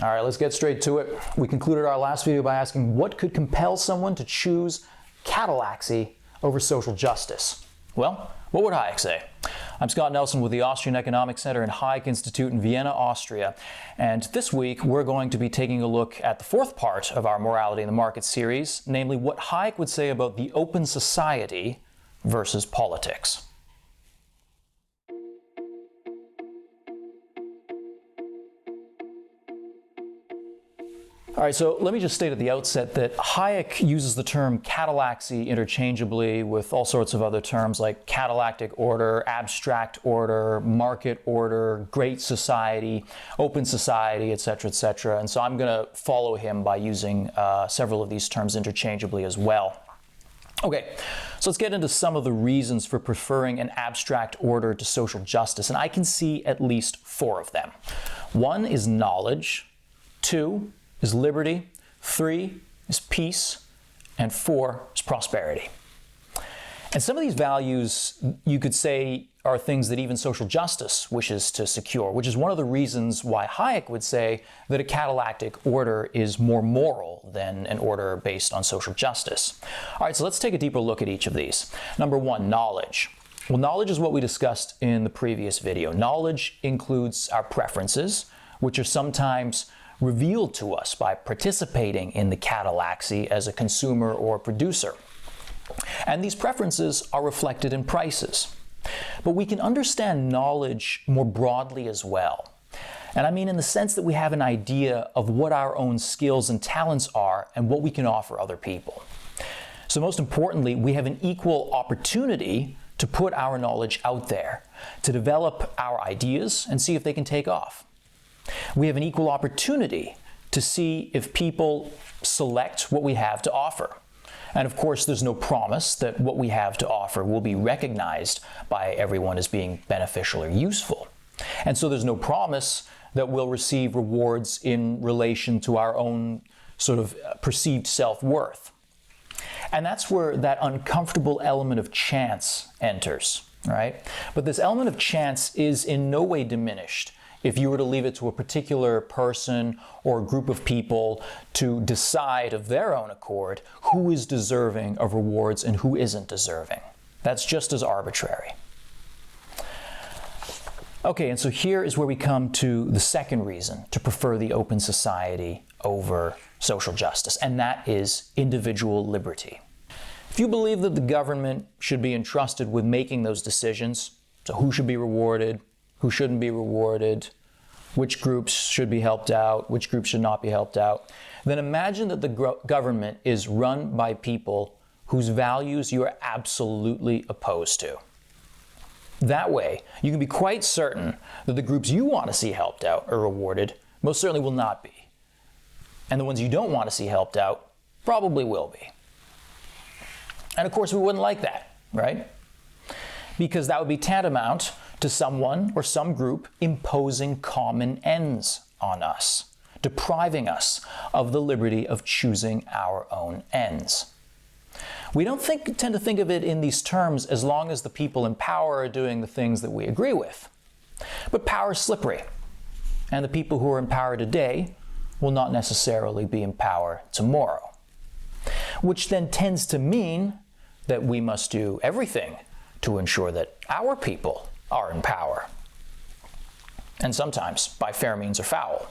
All right, let's get straight to it. We concluded our last video by asking what could compel someone to choose Catallaxy over social justice. Well, what would Hayek say? I'm Scott Nelson with the Austrian Economic Center and Hayek Institute in Vienna, Austria. And this week, we're going to be taking a look at the fourth part of our Morality in the Market series, namely what Hayek would say about the open society versus politics. All right, so let me just state at the outset that Hayek uses the term Catallaxy interchangeably with all sorts of other terms like catalactic order, abstract order, market order, great society, open society, etc., etc. And so I'm going to follow him by using several of these terms interchangeably as well. Okay, so let's get into some of the reasons for preferring an abstract order to social justice, and I can see at least four of them. One is knowledge, two is liberty, 3 is peace, and 4 is prosperity. And some of these values, you could say, are things that even social justice wishes to secure, which is one of the reasons why Hayek would say that a catalactic order is more moral than an order based on social justice. All right, so let's take a deeper look at each of these. Number one, knowledge. Well, knowledge is what we discussed in the previous video. Knowledge includes our preferences, which are sometimes revealed to us by participating in the Catallaxy as a consumer or producer. And these preferences are reflected in prices. But we can understand knowledge more broadly as well. And I mean in the sense that we have an idea of what our own skills and talents are and what we can offer other people. So most importantly, we have an equal opportunity to put our knowledge out there, to develop our ideas and see if they can take off. We have an equal opportunity to see if people select what we have to offer. And of course, there's no promise that what we have to offer will be recognized by everyone as being beneficial or useful. And so there's no promise that we'll receive rewards in relation to our own sort of perceived self-worth. And that's where that uncomfortable element of chance enters, right? But this element of chance is in no way diminished if you were to leave it to a particular person or a group of people to decide of their own accord who is deserving of rewards and who isn't deserving. That's just as arbitrary. Okay, and so here is where we come to the second reason to prefer the open society over social justice, and that is individual liberty. If you believe that the government should be entrusted with making those decisions, so who should be rewarded, who shouldn't be rewarded, which groups should be helped out, which groups should not be helped out, then imagine that the government is run by people whose values you are absolutely opposed to. That way, you can be quite certain that the groups you want to see helped out or rewarded most certainly will not be. And the ones you don't want to see helped out probably will be. And of course, we wouldn't like that, right? Because that would be tantamount to someone or some group imposing common ends on us, depriving us of the liberty of choosing our own ends. We don't tend to think of it in these terms as long as the people in power are doing the things that we agree with. But power is slippery, and the people who are in power today will not necessarily be in power tomorrow, which then tends to mean that we must do everything to ensure that our people are in power, and sometimes by fair means or foul.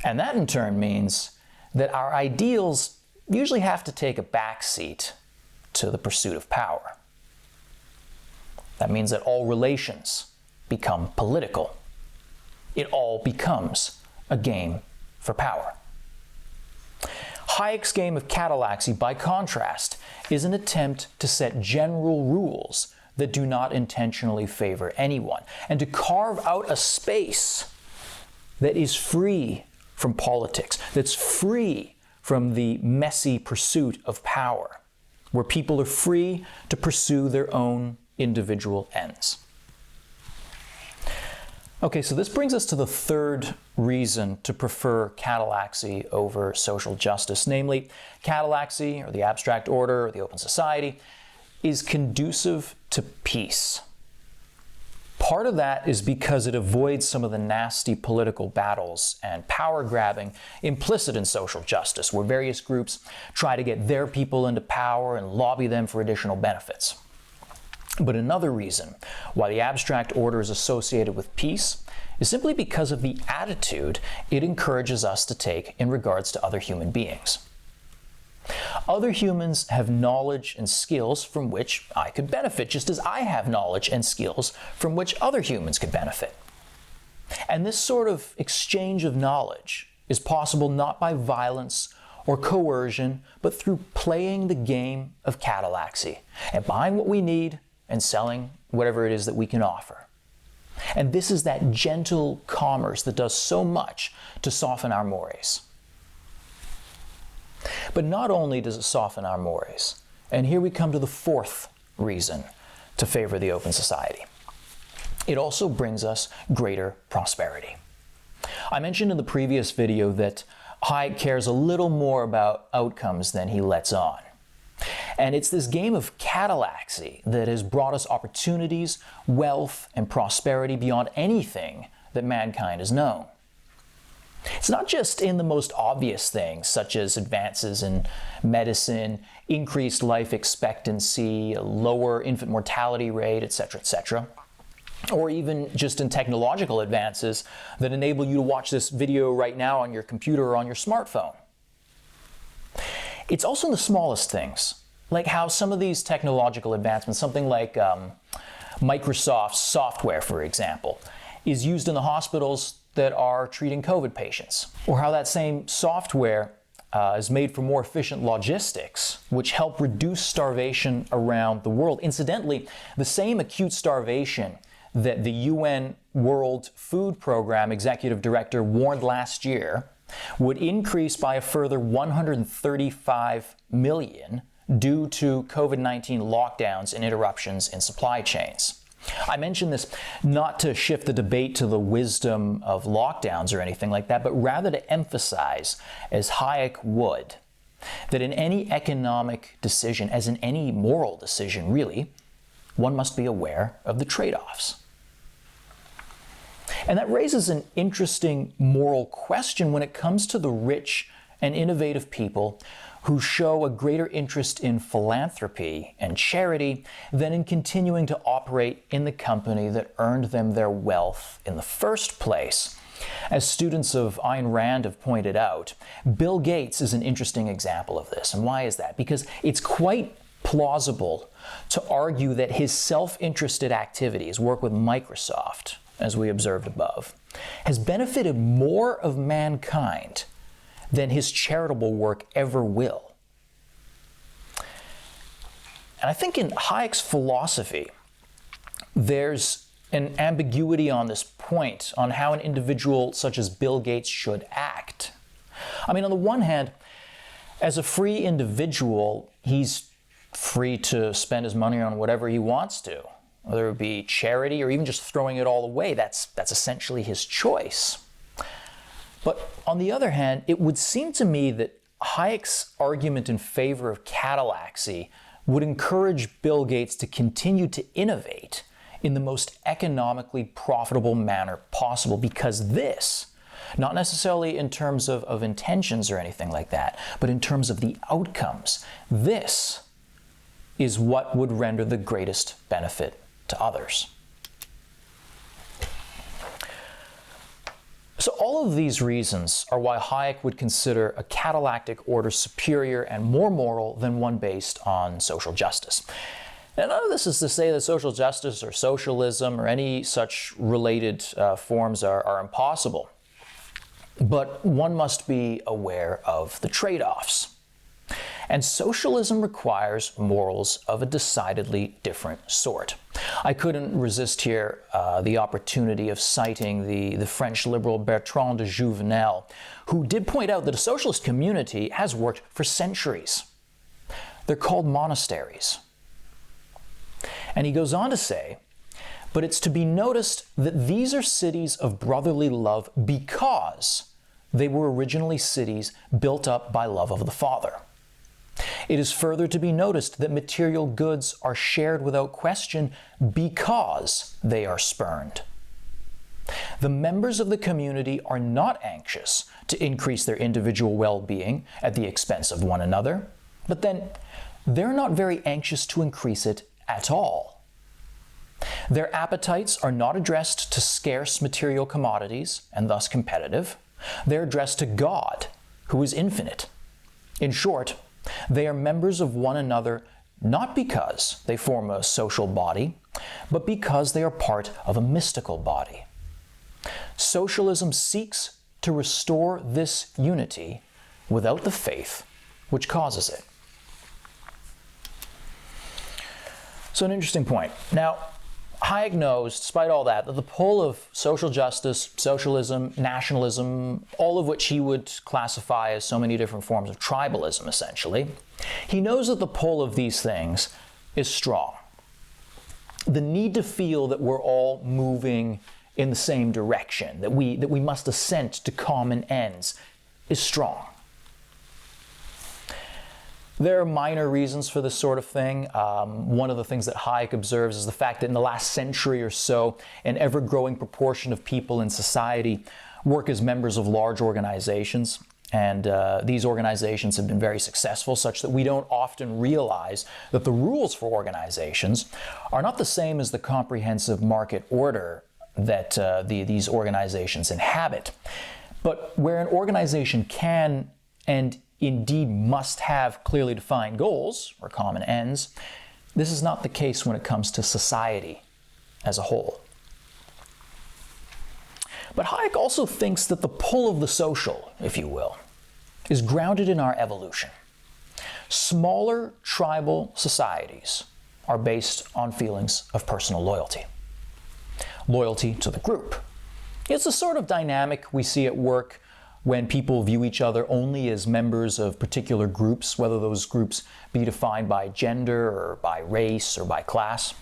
And that in turn means that our ideals usually have to take a back seat to the pursuit of power. That means that all relations become political. It all becomes a game for power. Hayek's game of Catallaxy, by contrast, is an attempt to set general rules that do not intentionally favor anyone, and to carve out a space that is free from politics, that's free from the messy pursuit of power, where people are free to pursue their own individual ends. Okay, so this brings us to the third reason to prefer Catallaxy over social justice, namely, Catallaxy, or the abstract order, or the open society, is conducive to peace. Part of that is because it avoids some of the nasty political battles and power grabbing implicit in social justice, where various groups try to get their people into power and lobby them for additional benefits. But another reason why the abstract order is associated with peace is simply because of the attitude it encourages us to take in regards to other human beings. Other humans have knowledge and skills from which I could benefit, just as I have knowledge and skills from which other humans could benefit. And this sort of exchange of knowledge is possible not by violence or coercion, but through playing the game of Catallaxy and buying what we need and selling whatever it is that we can offer. And this is that gentle commerce that does so much to soften our mores. But not only does it soften our mores, and here we come to the fourth reason to favor the open society. It also brings us greater prosperity. I mentioned in the previous video that Hayek cares a little more about outcomes than he lets on. And it's this game of Catallaxy that has brought us opportunities, wealth, and prosperity beyond anything that mankind has known. It's not just in the most obvious things, such as advances in medicine, increased life expectancy, a lower infant mortality rate, etc., or even just in technological advances that enable you to watch this video right now on your computer or on your smartphone. It's also in the smallest things, like how some of these technological advancements, something like Microsoft's software, for example, is used in the hospitals that are treating COVID patients, or how that same software is made for more efficient logistics, which help reduce starvation around the world. Incidentally, the same acute starvation that the UN World Food Program Executive Director warned last year would increase by a further 135 million due to COVID-19 lockdowns and interruptions in supply chains. I mention this not to shift the debate to the wisdom of lockdowns or anything like that, but rather to emphasize, as Hayek would, that in any economic decision, as in any moral decision really, one must be aware of the trade-offs. And that raises an interesting moral question when it comes to the rich and innovative people who show a greater interest in philanthropy and charity than in continuing to operate in the company that earned them their wealth in the first place. As students of Ayn Rand have pointed out, Bill Gates is an interesting example of this. And why is that? Because it's quite plausible to argue that his self-interested activities, work with Microsoft, as we observed above, has benefited more of mankind than his charitable work ever will. And I think in Hayek's philosophy, there's an ambiguity on this point, on how an individual such as Bill Gates should act. I mean, on the one hand, as a free individual, he's free to spend his money on whatever he wants to, whether it be charity or even just throwing it all away. That's essentially his choice. But on the other hand, it would seem to me that Hayek's argument in favor of Catallaxy would encourage Bill Gates to continue to innovate in the most economically profitable manner possible, because this, not necessarily in terms of intentions or anything like that, but in terms of the outcomes, this is what would render the greatest benefit to others. So all of these reasons are why Hayek would consider a catallactic order superior and more moral than one based on social justice. And none of this is to say that social justice or socialism or any such related forms are impossible. But one must be aware of the trade-offs. And socialism requires morals of a decidedly different sort. I couldn't resist here the opportunity of citing the French liberal Bertrand de Jouvenel, who did point out that a socialist community has worked for centuries. They're called monasteries. And he goes on to say, but it's to be noticed that these are cities of brotherly love because they were originally cities built up by love of the Father. It is further to be noticed that material goods are shared without question because they are spurned. The members of the community are not anxious to increase their individual well-being at the expense of one another, but then they're not very anxious to increase it at all. Their appetites are not addressed to scarce material commodities and thus competitive. They're addressed to God, who is infinite. In short, they are members of one another not because they form a social body, but because they are part of a mystical body. Socialism seeks to restore this unity without the faith which causes it. So an interesting point. Now, Hayek knows, despite all that the pull of social justice, socialism, nationalism, all of which he would classify as so many different forms of tribalism, essentially, he knows that the pull of these things is strong. The need to feel that we're all moving in the same direction, that we must assent to common ends, is strong. There are minor reasons for this sort of thing. One of the things that Hayek observes is the fact that in the last century or so, an ever-growing proportion of people in society work as members of large organizations. And these organizations have been very successful, such that we don't often realize that the rules for organizations are not the same as the comprehensive market order that these organizations inhabit. But where an organization can and indeed must have clearly defined goals or common ends, this is not the case when it comes to society as a whole. But Hayek also thinks that the pull of the social, if you will, is grounded in our evolution. Smaller tribal societies are based on feelings of personal loyalty. Loyalty to the group. It's a sort of dynamic we see at work when people view each other only as members of particular groups, whether those groups be defined by gender or by race or by class,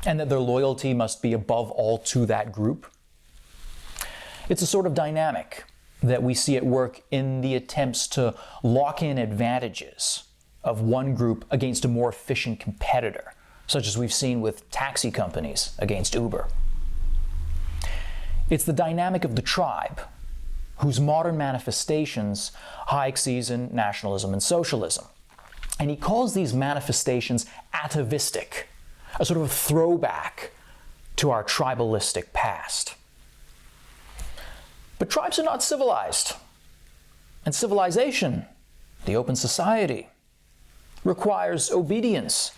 and that their loyalty must be above all to that group. It's a sort of dynamic that we see at work in the attempts to lock in advantages of one group against a more efficient competitor, such as we've seen with taxi companies against Uber. It's the dynamic of the tribe, whose modern manifestations Hayek sees in nationalism and socialism. And he calls these manifestations atavistic, a sort of throwback to our tribalistic past. But tribes are not civilized. And civilization, the open society, requires obedience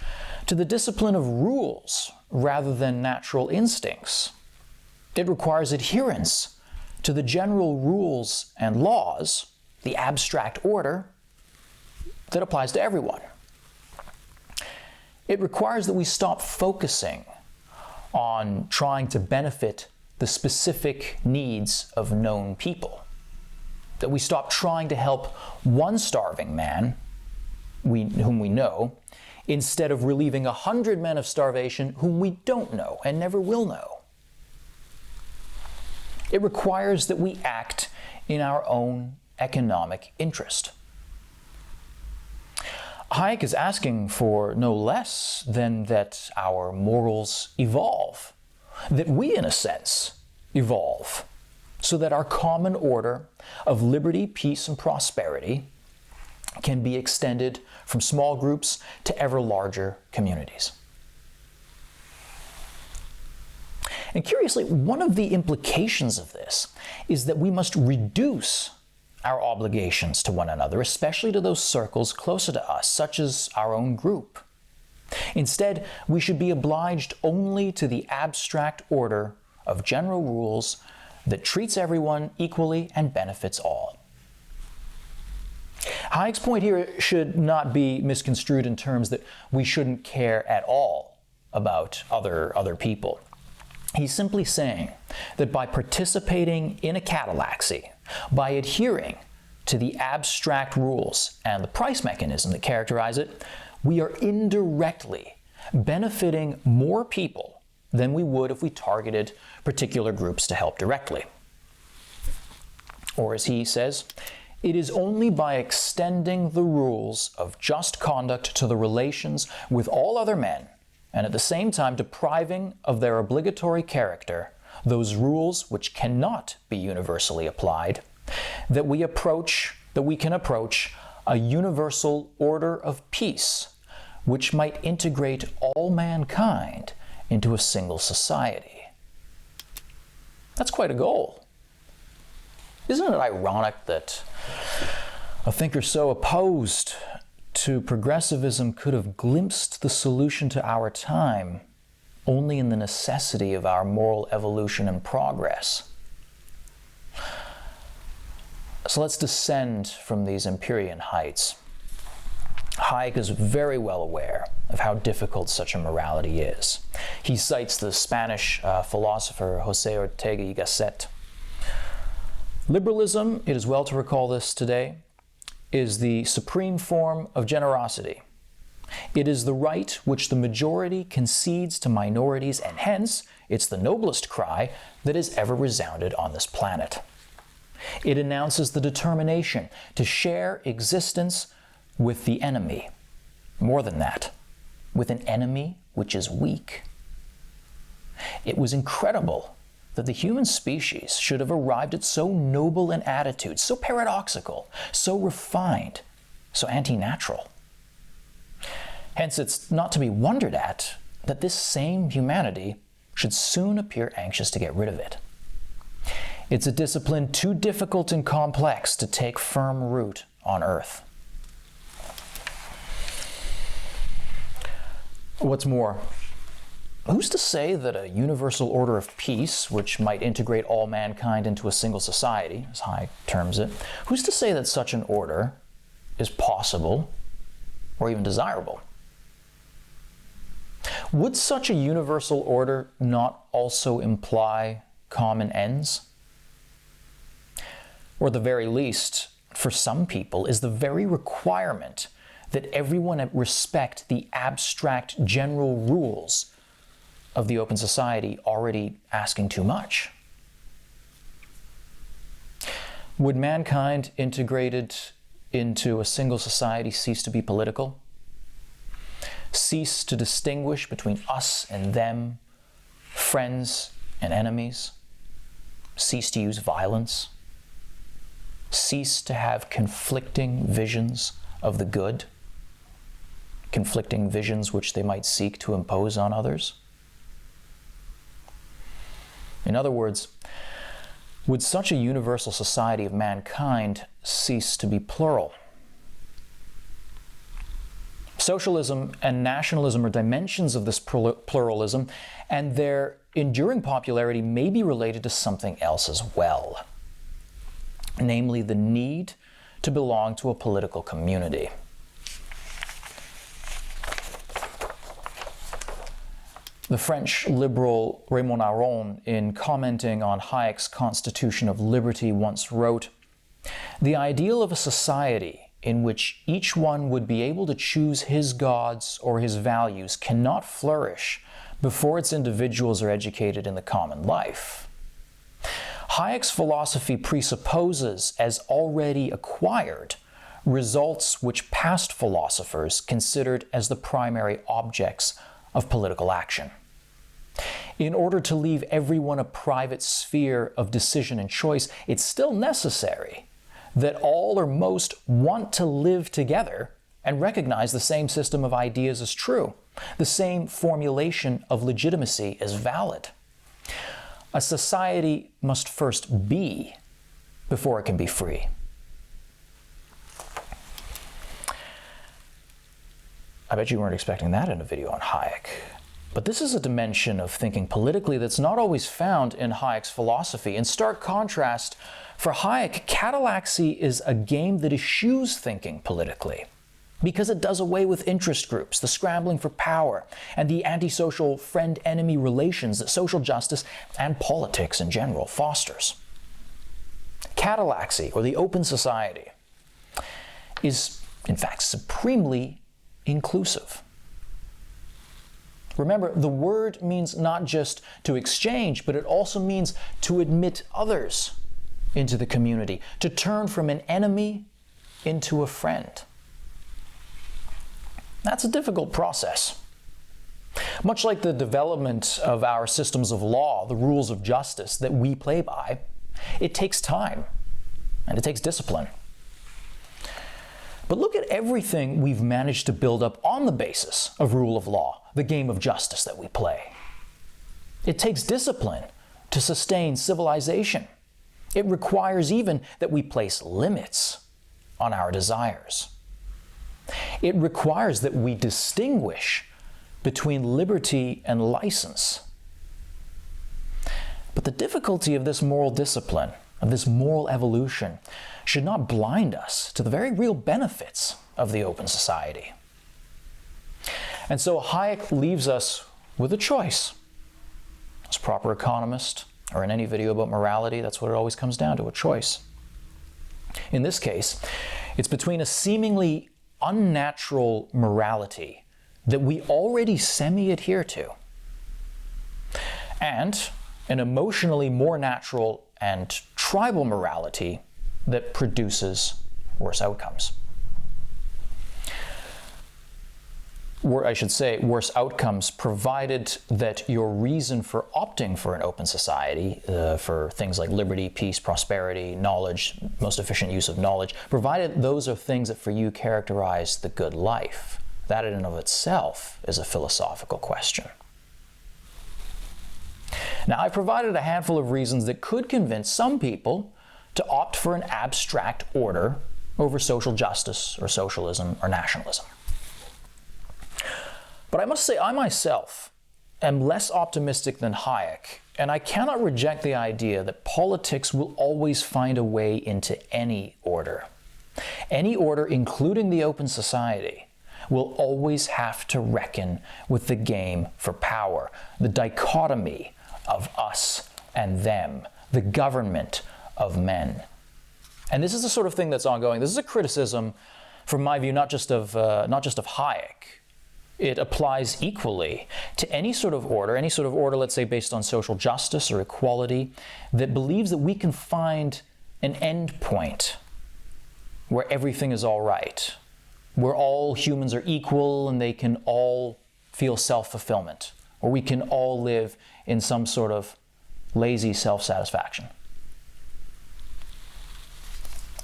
to the discipline of rules rather than natural instincts. It requires adherence to the general rules and laws, the abstract order that applies to everyone. It requires that we stop focusing on trying to benefit the specific needs of known people, that we stop trying to help one starving man whom we know, instead of relieving 100 men of starvation whom we don't know and never will know. It requires that we act in our own economic interest. Hayek is asking for no less than that our morals evolve, that we, in a sense, evolve, so that our common order of liberty, peace, and prosperity can be extended from small groups to ever larger communities. And curiously, one of the implications of this is that we must reduce our obligations to one another, especially to those circles closer to us, such as our own group. Instead, we should be obliged only to the abstract order of general rules that treats everyone equally and benefits all. Hayek's point here should not be misconstrued in terms that we shouldn't care at all about other people. He's simply saying that by participating in a Catallaxy, by adhering to the abstract rules and the price mechanism that characterize it, we are indirectly benefiting more people than we would if we targeted particular groups to help directly. Or as he says, It is only by extending the rules of just conduct to the relations with all other men, and at the same time depriving of their obligatory character those rules which cannot be universally applied, that we can approach a universal order of peace, which might integrate all mankind into a single society. That's quite a goal. Isn't it ironic that a thinker so opposed to progressivism could have glimpsed the solution to our time only in the necessity of our moral evolution and progress? So let's descend from these Empyrean heights. Hayek is very well aware of how difficult such a morality is. He cites the Spanish philosopher José Ortega y Gasset. Liberalism, it is well to recall this today, is the supreme form of generosity. It is the right which the majority concedes to minorities, and hence it's the noblest cry that has ever resounded on this planet. It announces the determination to share existence with the enemy. More than that, with an enemy which is weak. It was incredible that the human species should have arrived at so noble an attitude, so paradoxical, so refined, so anti-natural. Hence, it's not to be wondered at that this same humanity should soon appear anxious to get rid of it. It's a discipline too difficult and complex to take firm root on Earth. What's more, who's to say that a universal order of peace, which might integrate all mankind into a single society, as Hayek terms it, who's to say that such an order is possible or even desirable? Would such a universal order not also imply common ends? Or at the very least, for some people, is the very requirement that everyone respect the abstract general rules of the open society already asking too much? Would mankind integrated into a single society cease to be political? Cease to distinguish between us and them, friends and enemies? Cease to use violence? Cease to have conflicting visions of the good? Conflicting visions which they might seek to impose on others? In other words, would such a universal society of mankind cease to be plural? Socialism and nationalism are dimensions of this pluralism, and their enduring popularity may be related to something else as well, namely the need to belong to a political community. The French liberal Raymond Aron, in commenting on Hayek's Constitution of Liberty, once wrote, "The ideal of a society in which each one would be able to choose his gods or his values cannot flourish before its individuals are educated in the common life." Hayek's philosophy presupposes as already acquired results which past philosophers considered as the primary objects of political action. In order to leave everyone a private sphere of decision and choice, it's still necessary that all or most want to live together and recognize the same system of ideas as true, the same formulation of legitimacy as valid. A society must first be before it can be free. I bet you weren't expecting that in a video on Hayek. But this is a dimension of thinking politically that's not always found in Hayek's philosophy. In stark contrast, for Hayek, Catallaxy is a game that eschews thinking politically because it does away with interest groups, the scrambling for power, and the antisocial friend-enemy relations that social justice and politics in general fosters. Catallaxy, or the open society, is in fact supremely inclusive. Remember, the word means not just to exchange, but it also means to admit others. into the community, to turn from an enemy into a friend. That's a difficult process. Much like the development of our systems of law, the rules of justice that we play by, it takes time and it takes discipline. But look at everything we've managed to build up on the basis of rule of law, the game of justice that we play. It takes discipline to sustain civilization. It requires even that we place limits on our desires. It requires that we distinguish between liberty and license. But the difficulty of this moral discipline, of this moral evolution, should not blind us to the very real benefits of the open society. And so Hayek leaves us with a choice. As a proper economist, or in any video about morality, that's what it always comes down to, a choice. In this case, it's between a seemingly unnatural morality that we already semi-adhere to, and an emotionally more natural and tribal morality that produces worse outcomes. I should say worse outcomes, provided that your reason for opting for an open society, for things like liberty, peace, prosperity, knowledge, most efficient use of knowledge, provided those are things that for you characterize the good life. That in and of itself is a philosophical question. Now, I've provided a handful of reasons that could convince some people to opt for an abstract order over social justice or socialism or nationalism. But I must say, I myself am less optimistic than Hayek, and I cannot reject the idea that politics will always find a way into any order. Any order, including the open society, will always have to reckon with the game for power, the dichotomy of us and them, the government of men. And this is the sort of thing that's ongoing. This is a criticism, from my view, not just of Hayek. It applies equally to any sort of order, let's say, based on social justice or equality, that believes that we can find an end point where everything is all right, where all humans are equal and they can all feel self-fulfillment, or we can all live in some sort of lazy self-satisfaction.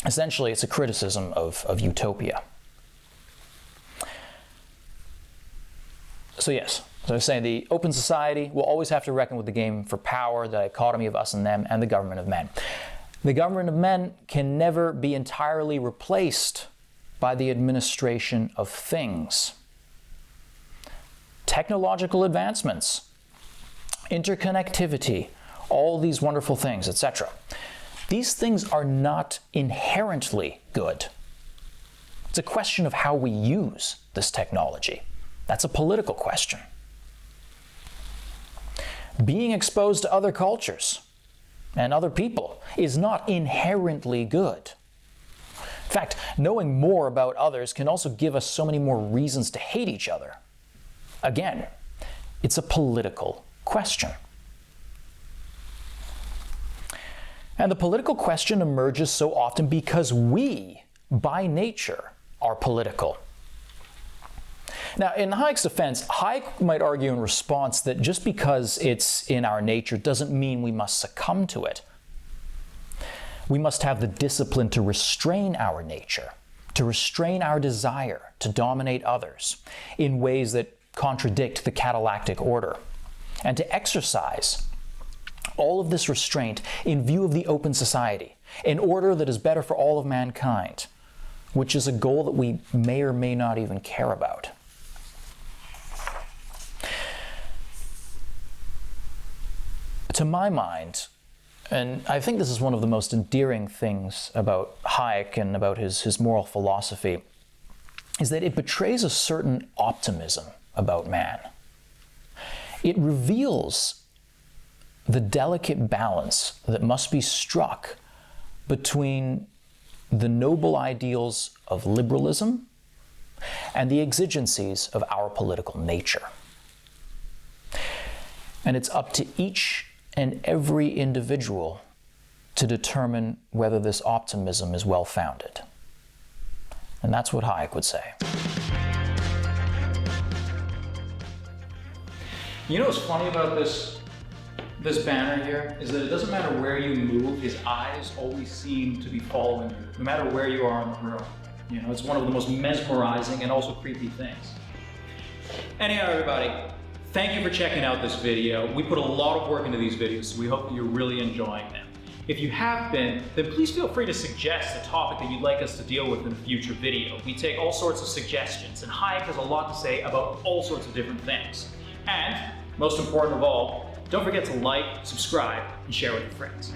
Essentially, it's a criticism of utopia. So yes, as I was saying, the open society will always have to reckon with the game for power, the dichotomy of us and them, and the government of men. The government of men can never be entirely replaced by the administration of things. Technological advancements, interconnectivity, all these wonderful things, etc. These things are not inherently good. It's a question of how we use this technology. That's a political question. Being exposed to other cultures and other people is not inherently good. In fact, knowing more about others can also give us so many more reasons to hate each other. Again, it's a political question. And the political question emerges so often because we, by nature, are political. Now, in Hayek's defense, Hayek might argue in response that just because it's in our nature doesn't mean we must succumb to it. We must have the discipline to restrain our nature, to restrain our desire to dominate others in ways that contradict the Catallaxy order, and to exercise all of this restraint in view of the open society, an order that is better for all of mankind, which is a goal that we may or may not even care about. To my mind, and I think this is one of the most endearing things about Hayek and about his moral philosophy, is that it betrays a certain optimism about man. It reveals the delicate balance that must be struck between the noble ideals of liberalism and the exigencies of our political nature. And it's up to each and every individual to determine whether this optimism is well-founded. And that's what Hayek would say. You know what's funny about this banner here is that it doesn't matter where you move, his eyes always seem to be following you, no matter where you are in the room. You know, it's one of the most mesmerizing and also creepy things. Anyhow, everybody, thank you for checking out this video. We put a lot of work into these videos, so we hope that you're really enjoying them. If you have been, then please feel free to suggest a topic that you'd like us to deal with in a future video. We take all sorts of suggestions, and Hayek has a lot to say about all sorts of different things. And, most important of all, don't forget to like, subscribe, and share with your friends.